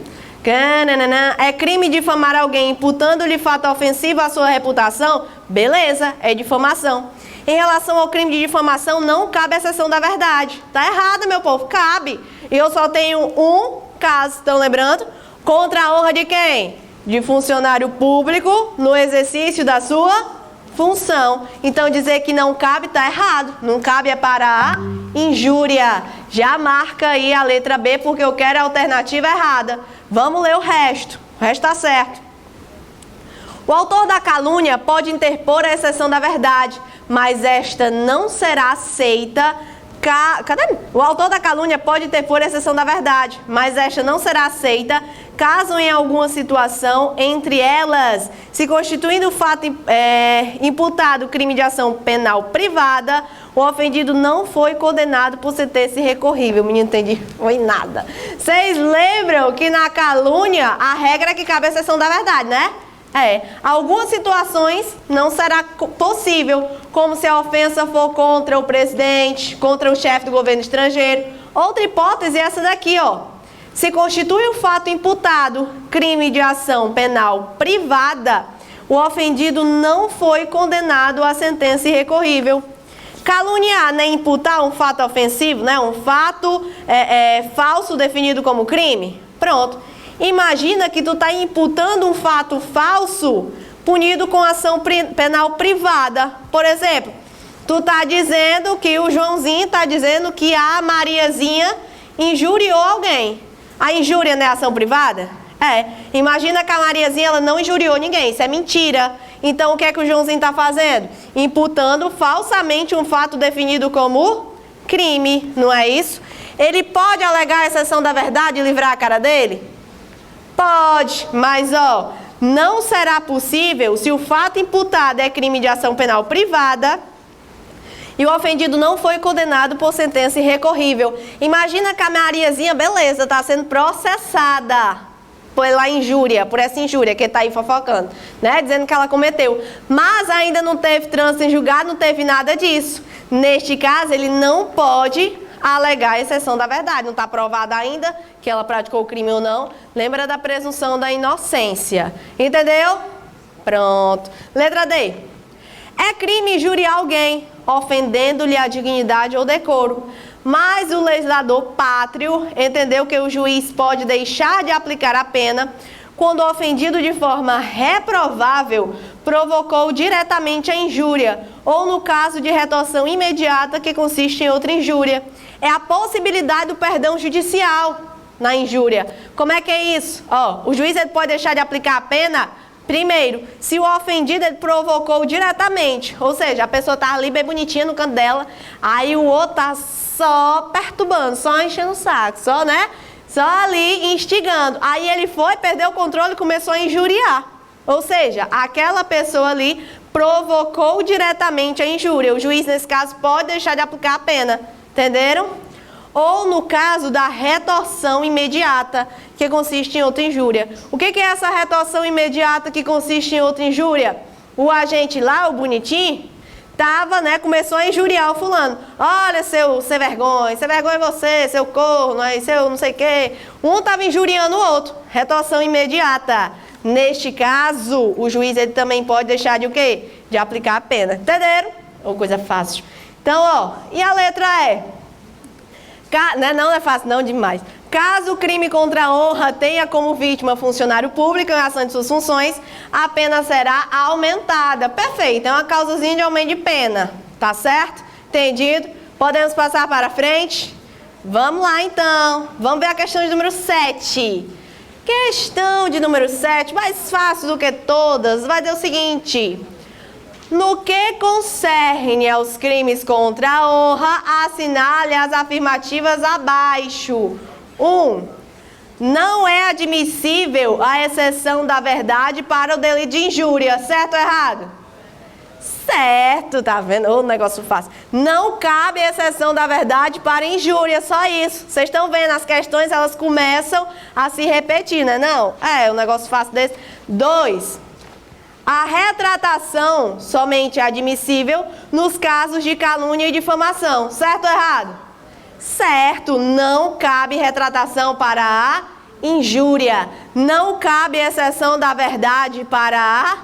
É crime difamar alguém imputando-lhe fato ofensivo à sua reputação, beleza, é difamação. Em relação ao crime de difamação, não cabe a exceção da verdade. Tá errado, meu povo, cabe. E eu só tenho um caso, estão lembrando? Contra a honra de quem? De funcionário público no exercício da sua função. Então dizer que não cabe tá errado. Não cabe é para a injúria. Já marca aí a letra B porque eu quero a alternativa errada. Vamos ler o resto. O resto está certo. O autor da calúnia pode interpor a exceção da verdade, mas esta não será aceita O autor da calúnia pode ter por exceção da verdade, mas esta não será aceita caso em alguma situação, entre elas, se constituindo o fato imputado crime de ação penal privada, o ofendido não foi condenado por sentença irrecorrível. O menino entendi, foi nada. Vocês lembram que na calúnia a regra é que cabe a exceção da verdade, né? Algumas situações não será possível, como se a ofensa for contra o presidente, contra o chefe do governo estrangeiro. Outra hipótese é essa daqui, ó. Se constitui o fato imputado crime de ação penal privada, o ofendido não foi condenado à sentença irrecorrível. Caluniar, né, imputar um fato ofensivo, né, um fato falso definido como crime. Pronto. Imagina que tu está imputando um fato falso punido com ação penal privada. Por exemplo, tu está dizendo que o Joãozinho está dizendo que a Mariazinha injuriou alguém. A injúria não é ação privada? Imagina que a Mariazinha ela não injuriou ninguém, isso é mentira. Então o que é que o Joãozinho está fazendo? Imputando falsamente um fato definido como crime, não é isso? Ele pode alegar a exceção da verdade e livrar a cara dele? Pode, mas não será possível se o fato imputado é crime de ação penal privada e o ofendido não foi condenado por sentença irrecorrível. Imagina que a Mariazinha, beleza, está sendo processada pela injúria, por essa injúria que está aí fofocando, né? Dizendo que ela cometeu. Mas ainda não teve trânsito em julgado, não teve nada disso. Neste caso, ele não pode alegar a exceção da verdade. Não está provado ainda que ela praticou o crime ou não. Lembra da presunção da inocência. Entendeu? Pronto. Letra D. É crime injuriar alguém, ofendendo-lhe a dignidade ou decoro. Mas o legislador pátrio entendeu que o juiz pode deixar de aplicar a pena quando o ofendido de forma reprovável provocou diretamente a injúria, ou no caso de retorção imediata que consiste em outra injúria. É a possibilidade do perdão judicial na injúria. Como é que é isso? O juiz ele pode deixar de aplicar a pena, primeiro, se o ofendido ele provocou diretamente, ou seja, a pessoa está ali bem bonitinha no canto dela, aí o outro está só perturbando, só enchendo o saco, só ali instigando. Aí ele foi, perdeu o controle e começou a injuriar. Ou seja, aquela pessoa ali provocou diretamente a injúria. O juiz, nesse caso, pode deixar de aplicar a pena. Entenderam? Ou no caso da retorção imediata, que consiste em outra injúria. O que é essa retorção imediata que consiste em outra injúria? O agente lá, o bonitinho, começou a injuriar o fulano. Olha, seu vergonha é você, seu corno, seu não sei o quê. Um estava injuriando o outro. Retorção imediata. Neste caso, o juiz ele também pode deixar de o quê? De aplicar a pena. Entenderam? Ou coisa fácil. Então, e a letra E? Não é fácil, não, demais. Caso o crime contra a honra tenha como vítima funcionário público em ação de suas funções, a pena será aumentada. Perfeito, é uma causazinha de aumento de pena. Tá certo? Entendido? Podemos passar para frente? Vamos lá, então. Vamos ver a questão de número 7. Questão de número 7, mais fácil do que todas, vai dizer o seguinte: no que concerne aos crimes contra a honra, assinale as afirmativas abaixo. 1. Não é admissível a exceção da verdade para o delito de injúria, certo ou errado? Certo, tá vendo? O negócio fácil. Não cabe exceção da verdade para injúria, só isso. Vocês estão vendo, as questões elas começam a se repetir, né? Não? Um negócio fácil desse. 2. A retratação somente é admissível nos casos de calúnia e difamação, certo ou errado? Certo, não cabe retratação para a injúria. Não cabe exceção da verdade para a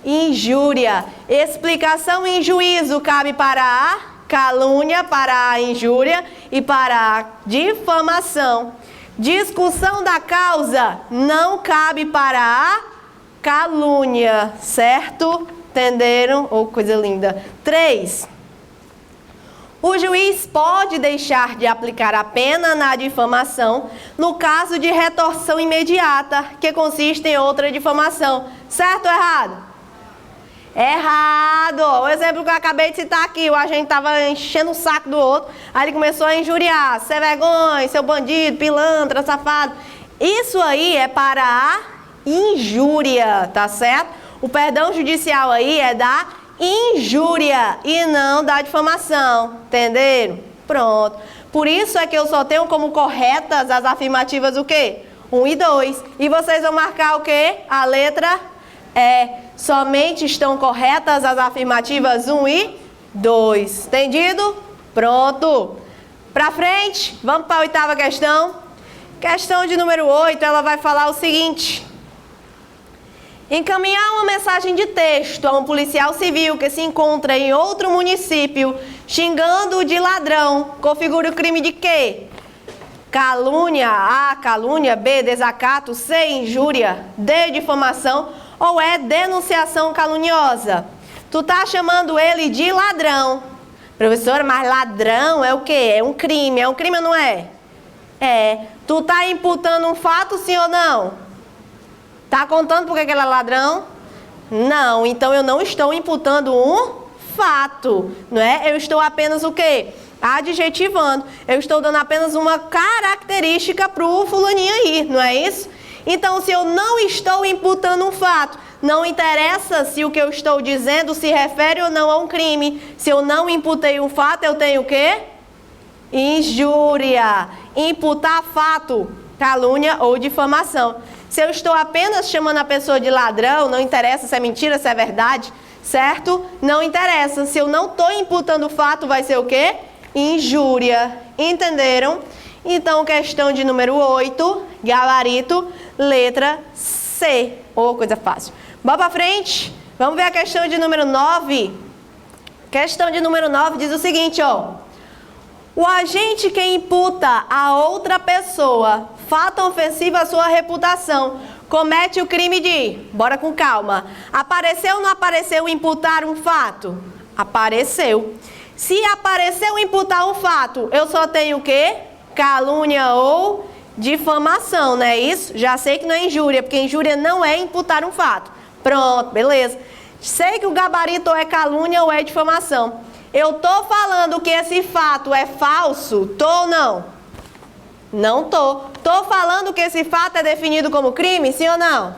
injúria. Explicação em juízo cabe para a calúnia, para a injúria e para a difamação. Discussão da causa não cabe para a calúnia, certo? Entenderam? Oh, coisa linda. 3. O juiz pode deixar de aplicar a pena na difamação no caso de retorção imediata, que consiste em outra difamação. Certo ou errado? Errado! O exemplo que eu acabei de citar aqui, o agente estava enchendo o saco do outro, aí ele começou a injuriar, sem vergonha, seu bandido, pilantra, safado. Isso aí é para a injúria, tá certo? O perdão judicial aí é da injúria e não da difamação, entenderam? Pronto. Por isso é que eu só tenho como corretas as afirmativas o quê? 1 e 2. E vocês vão marcar o quê? A letra E. Somente estão corretas as afirmativas 1 e 2. Entendido? Pronto. Pra frente, vamos para a 8ª questão. Questão de número 8, ela vai falar o seguinte. Encaminhar uma mensagem de texto a um policial civil que se encontra em outro município xingando-o de ladrão configura o crime de quê? Calúnia, A, calúnia, B, desacato, C, injúria, D, difamação ou E, denunciação caluniosa. Tu tá chamando ele de ladrão. Professora, mas ladrão é o quê? É um crime ou não é? É. Tu tá imputando um fato, sim ou não? Tá contando porque ele é ladrão? Não, então eu não estou imputando um fato, não é? Eu estou apenas o quê? Adjetivando. Eu estou dando apenas uma característica pro fulaninho aí, não é isso? Então, se eu não estou imputando um fato, não interessa se o que eu estou dizendo se refere ou não a um crime. Se eu não imputei um fato, eu tenho o quê? Injúria. Imputar fato, calúnia ou difamação. Se eu estou apenas chamando a pessoa de ladrão, não interessa se é mentira, se é verdade, certo? Não interessa. Se eu não estou imputando fato, vai ser o quê? Injúria. Entenderam? Então, questão de número 8, gabarito, letra C. Ô, coisa fácil. Bora pra frente? Vamos ver a questão de número 9. Questão de número 9 diz o seguinte, ó. O agente que imputa a outra pessoa fato ofensivo à sua reputação comete o crime de... Bora com calma. Apareceu ou não apareceu imputar um fato? Apareceu. Se apareceu imputar um fato, eu só tenho o quê? Calúnia ou difamação, não é isso? Já sei que não é injúria, porque injúria não é imputar um fato. Pronto, beleza. Sei que o gabarito ou é calúnia ou é difamação. Eu tô falando que esse fato é falso? Tô ou não? Não tô. Tô falando que esse fato é definido como crime? Sim ou não?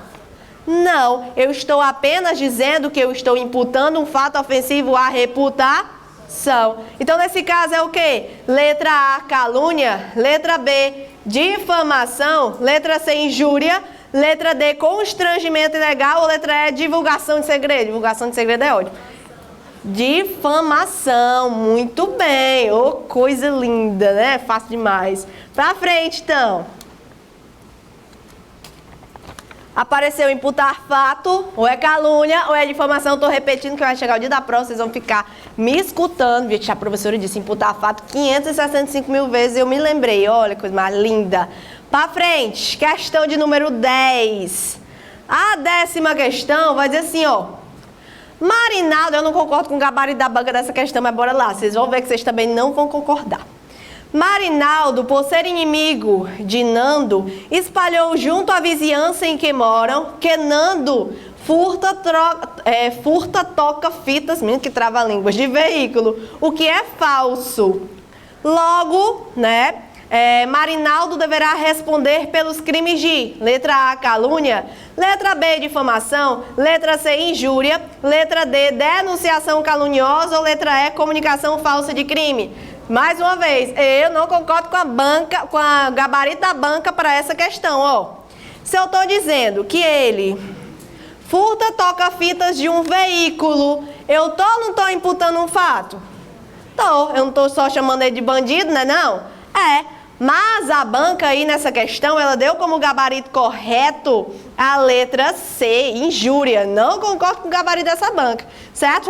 Não. Eu estou apenas dizendo que eu estou imputando um fato ofensivo à reputação. Então, nesse caso é o quê? Letra A, calúnia. Letra B, difamação. Letra C, injúria. Letra D, constrangimento ilegal. Ou letra E, divulgação de segredo. Divulgação de segredo é ótimo. Difamação, muito bem, ô, coisa linda, né? Fácil demais. Pra frente, então. Apareceu imputar fato, ou é calúnia, ou é difamação. Tô repetindo que vai chegar o dia da prova, vocês vão ficar me escutando. Gente, a professora disse imputar fato 565 mil vezes, eu me lembrei. Olha, coisa mais linda. Pra frente, questão de número 10. A 10ª questão vai dizer assim, ó. Marinaldo, eu não concordo com o gabarito da banca dessa questão, mas bora lá, vocês vão ver que vocês também não vão concordar. Marinaldo, por ser inimigo de Nando, espalhou junto à vizinhança em que moram que Nando furta, toca fitas, menino que trava-línguas, de veículo, o que é falso. Logo, né, Marinaldo deverá responder pelos crimes de letra A, calúnia, letra B, difamação, letra C, injúria, letra D, denunciação caluniosa ou letra E, comunicação falsa de crime. Mais uma vez, eu não concordo com a banca, com a gabarito da banca para essa questão, ó. Se eu estou dizendo que ele furta, toca fitas de um veículo, eu tô ou não estou imputando um fato? Tô, eu não estou só chamando ele de bandido, né não? Mas a banca aí nessa questão, ela deu como gabarito correto a letra C, injúria. Não concordo com o gabarito dessa banca, certo?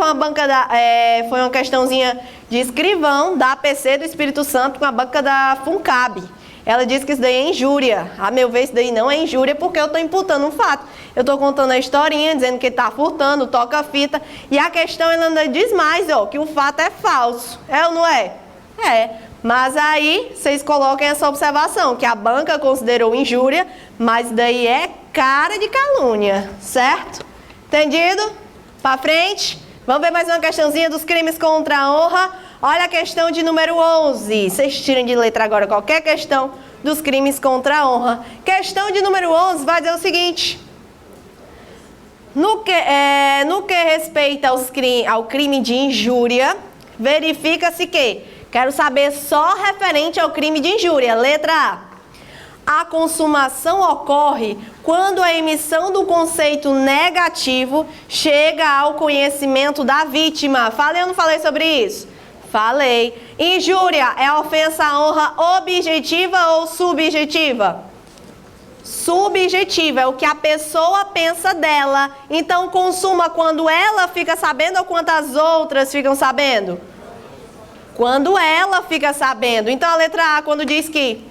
Foi uma questãozinha de escrivão da APC do Espírito Santo com a banca da FUNCAB. Ela disse que isso daí é injúria. A meu ver, isso daí não é injúria porque eu estou imputando um fato. Eu estou contando a historinha, dizendo que ele está furtando, toca a fita. E a questão ela ainda diz mais, ó, que o fato é falso. É ou não é? É. Mas aí, vocês coloquem essa observação, que a banca considerou injúria, mas daí é cara de calúnia, certo? Entendido? Para frente. Vamos ver mais uma questãozinha dos crimes contra a honra. Olha a questão de número 11. Vocês tiram de letra agora qualquer questão dos crimes contra a honra. Questão de número 11 vai dizer o seguinte. No que respeita ao crime de injúria, verifica-se que... Quero saber só referente ao crime de injúria. Letra A. A consumação ocorre quando a emissão do conceito negativo chega ao conhecimento da vítima. Falei ou não falei sobre isso? Falei. Injúria é ofensa à honra objetiva ou subjetiva? Subjetiva, é o que a pessoa pensa dela. Então, consuma quando ela fica sabendo ou quando as outras ficam sabendo? Quando ela fica sabendo. Então, a letra A, quando diz que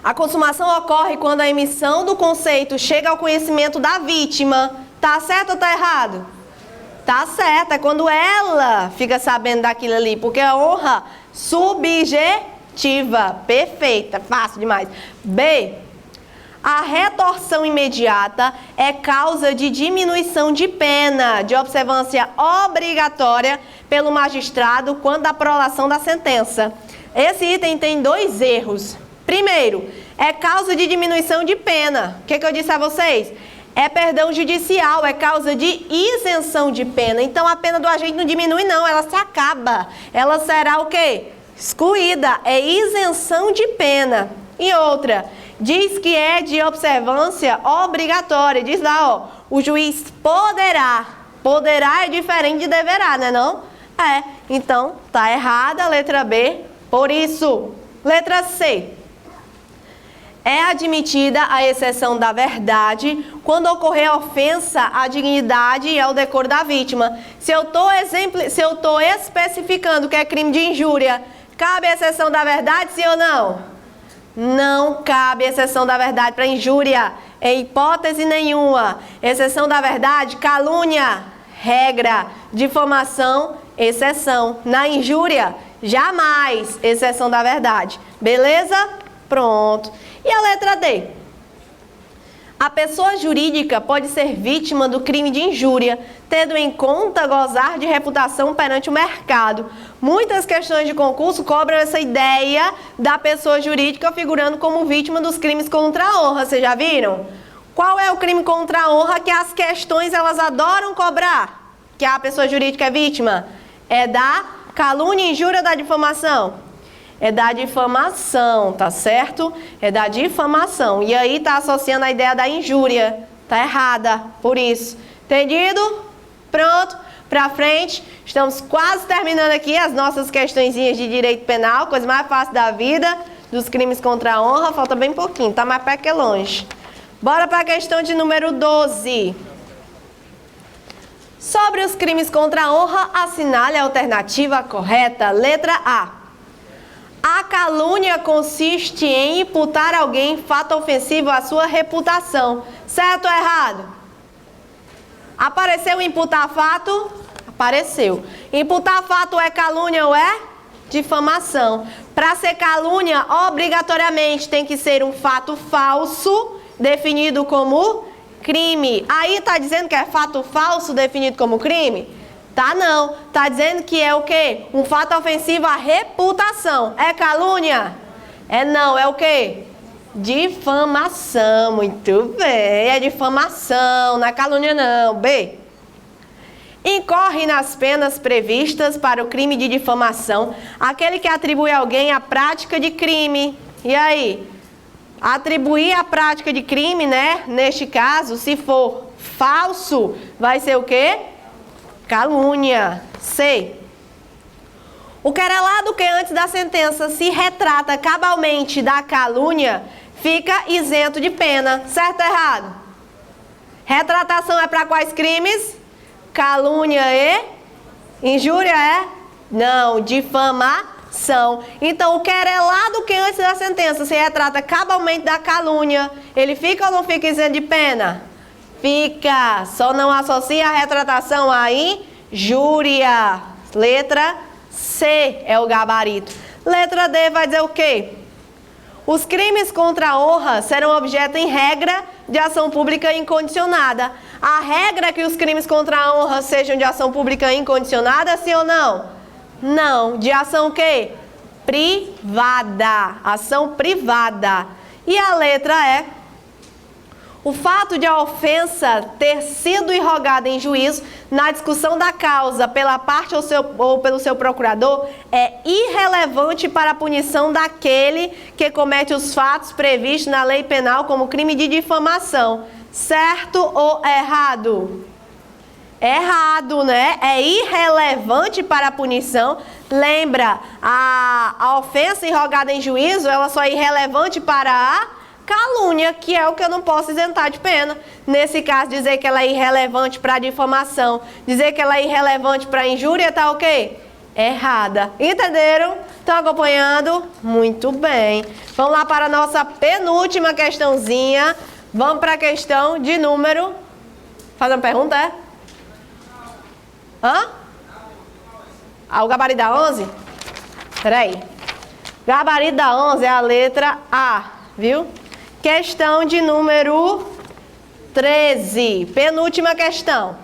a consumação ocorre quando a emissão do conceito chega ao conhecimento da vítima. Tá certo ou tá errado? Tá certo, é quando ela fica sabendo daquilo ali, porque a honra subjetiva. Perfeita, fácil demais. B. A retorção imediata é causa de diminuição de pena, de observância obrigatória pelo magistrado quando da prolação da sentença. Esse item tem 2 erros. Primeiro, é causa de diminuição de pena. O que eu disse a vocês? É perdão judicial, é causa de isenção de pena. Então, a pena do agente não diminui, não, ela se acaba. Ela será o quê? Excluída. É isenção de pena. E outra, diz que é de observância obrigatória. Diz lá, ó, o juiz poderá. Poderá é diferente de deverá, né não? Então, tá errada a letra B. Por isso, letra C. É admitida a exceção da verdade quando ocorrer ofensa à dignidade e ao decoro da vítima. Se eu estou especificando que é crime de injúria, cabe a exceção da verdade, sim ou não? Não cabe exceção da verdade para injúria, em hipótese nenhuma. Exceção da verdade, calúnia, regra. Difamação, exceção. Na injúria, jamais exceção da verdade. Beleza? Pronto. E a letra D? A pessoa jurídica pode ser vítima do crime de injúria, tendo em conta gozar de reputação perante o mercado. Muitas questões de concurso cobram essa ideia da pessoa jurídica figurando como vítima dos crimes contra a honra. Vocês já viram? Qual é o crime contra a honra que as questões elas adoram cobrar? Que a pessoa jurídica é vítima? É da calúnia, injúria ou da difamação? É da difamação, tá certo? É da difamação. E aí tá associando a ideia da injúria. Tá errada, por isso. Entendido? Pronto. Pra frente. Estamos quase terminando aqui as nossas questõezinhas de direito penal. Coisa mais fácil da vida. Dos crimes contra a honra. Falta bem pouquinho. Tá mais perto que longe. Bora pra questão de número 12. Sobre os crimes contra a honra, assinale a alternativa correta. Letra A. A calúnia consiste em imputar a alguém fato ofensivo à sua reputação. Certo ou errado? Apareceu imputar fato? Apareceu. Imputar fato é calúnia ou é? Difamação. Para ser calúnia, obrigatoriamente tem que ser um fato falso, definido como crime. Aí está dizendo que é fato falso definido como crime? Tá não. Tá dizendo que é o quê? Um fato ofensivo à reputação. É calúnia? É não. É o quê? Difamação. Muito bem. É difamação. Não é calúnia não. B. Incorre nas penas previstas para o crime de difamação aquele que atribui a alguém a prática de crime. E aí? Atribuir a prática de crime, né? Neste caso, se for falso, vai ser o quê? Calúnia. C. O querelado que antes da sentença se retrata cabalmente da calúnia fica isento de pena. Certo ou errado? Retratação é para quais crimes? Calúnia e injúria é? Não, difamação. Então, o querelado que antes da sentença se retrata cabalmente da calúnia, ele fica ou não fica isento de pena? Fica. Só não associa a retratação a injúria. Letra C é o gabarito. Letra D vai dizer o quê? Os crimes contra a honra serão objeto, em regra, de ação pública incondicionada. A regra é que os crimes contra a honra sejam de ação pública incondicionada, sim ou não? Não. De ação o quê? Privada. Ação privada. E a letra E. O fato de a ofensa ter sido irrogada em juízo na discussão da causa pela parte ou pelo seu procurador é irrelevante para a punição daquele que comete os fatos previstos na lei penal como crime de difamação. Certo ou errado? Errado, né? É irrelevante para a punição. Lembra, a ofensa irrogada em juízo, ela só é irrelevante para a calúnia, que é o que eu não posso isentar de pena. Nesse caso, dizer que ela é irrelevante para a difamação, dizer que ela é irrelevante para a injúria, tá ok? Errada. Entenderam? Estão acompanhando? Muito bem. Vamos lá para a nossa penúltima questãozinha. Vamos para a questão de número... Fazer uma pergunta, é? Hã? O gabarito da 11? Peraí. Gabarito da 11 é a letra A, viu? Questão de número 13. Penúltima questão.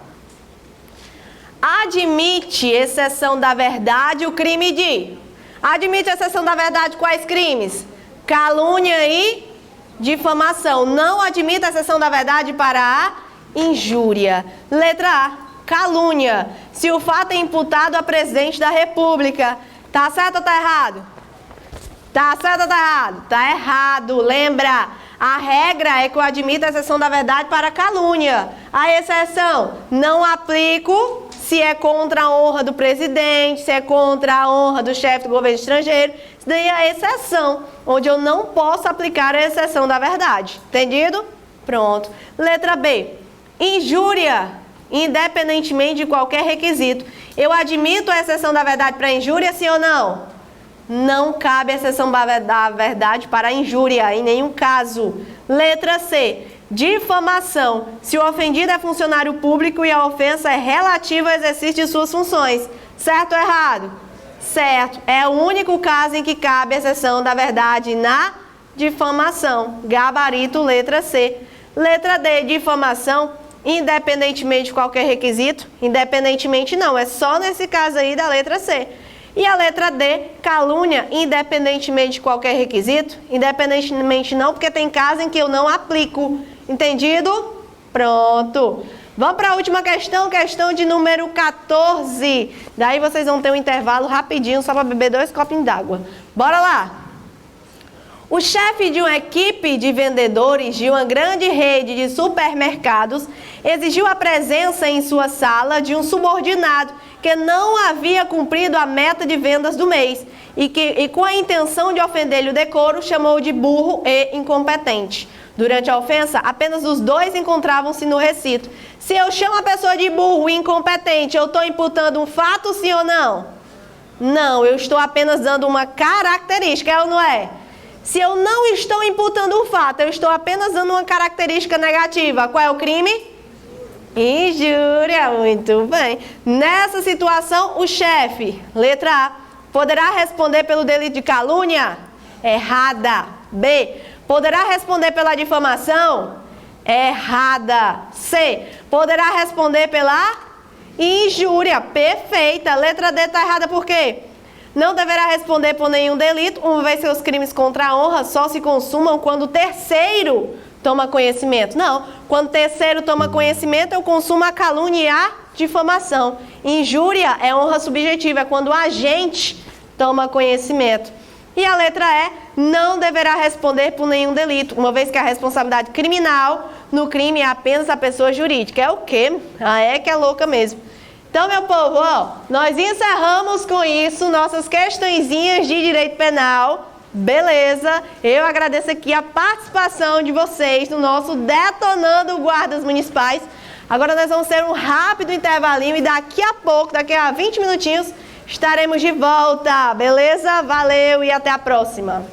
Admite exceção da verdade o crime de... Admite exceção da verdade quais crimes? Calúnia e difamação. Não admite exceção da verdade para a injúria. Letra A. Calúnia. Se o fato é imputado a presidente da República. Tá certo ou tá errado? Tá certo ou tá errado? Tá errado. Lembra, a regra é que eu admito a exceção da verdade para calúnia. A exceção, não aplico se é contra a honra do presidente, se é contra a honra do chefe do governo estrangeiro. Isso daí é a exceção, onde eu não posso aplicar a exceção da verdade. Entendido? Pronto. Letra B. Injúria, independentemente de qualquer requisito. Eu admito a exceção da verdade para injúria, sim ou não? Não cabe exceção da verdade para injúria, em nenhum caso. Letra C. Difamação. Se o ofendido é funcionário público e a ofensa é relativa ao exercício de suas funções. Certo ou errado? Certo. É o único caso em que cabe exceção da verdade na difamação. Gabarito, letra C. Letra D. Difamação, independentemente de qualquer requisito. Independentemente não, é só nesse caso aí da letra C. E a letra D, calúnia, independentemente de qualquer requisito. Independentemente não, porque tem casos em que eu não aplico. Entendido? Pronto. Vamos para a última questão, questão de número 14. Daí vocês vão ter um intervalo rapidinho, só para beber 2 copinhos d'água. Bora lá! O chefe de uma equipe de vendedores de uma grande rede de supermercados exigiu a presença em sua sala de um subordinado que não havia cumprido a meta de vendas do mês e com a intenção de ofender-lhe o decoro, chamou de burro e incompetente. Durante a ofensa, apenas os dois encontravam-se no recinto. Se eu chamo a pessoa de burro e incompetente, eu estou imputando um fato, sim ou não? Não, eu estou apenas dando uma característica, é ou não é? Se eu não estou imputando um fato, eu estou apenas dando uma característica negativa. Qual é o crime? Injúria. Muito bem. Nessa situação, o chefe, letra A, poderá responder pelo delito de calúnia? Errada. B, poderá responder pela difamação? Errada. C, poderá responder pela injúria? Perfeita. Letra D está errada por quê? Não deverá responder por nenhum delito, uma vez que os crimes contra a honra só se consumam quando o terceiro toma conhecimento. Não, quando o terceiro toma conhecimento, eu consumo a calúnia e a difamação. Injúria é honra subjetiva, é quando o agente toma conhecimento. E a letra E, não deverá responder por nenhum delito, uma vez que a responsabilidade criminal no crime é apenas a pessoa jurídica. É o quê? A E que é louca mesmo. Então, meu povo, ó, nós encerramos com isso nossas questõezinhas de direito penal. Beleza? Eu agradeço aqui a participação de vocês no nosso Detonando Guardas Municipais. Agora nós vamos ter um rápido intervalinho e daqui a pouco, daqui a 20 minutinhos, estaremos de volta. Beleza? Valeu e até a próxima.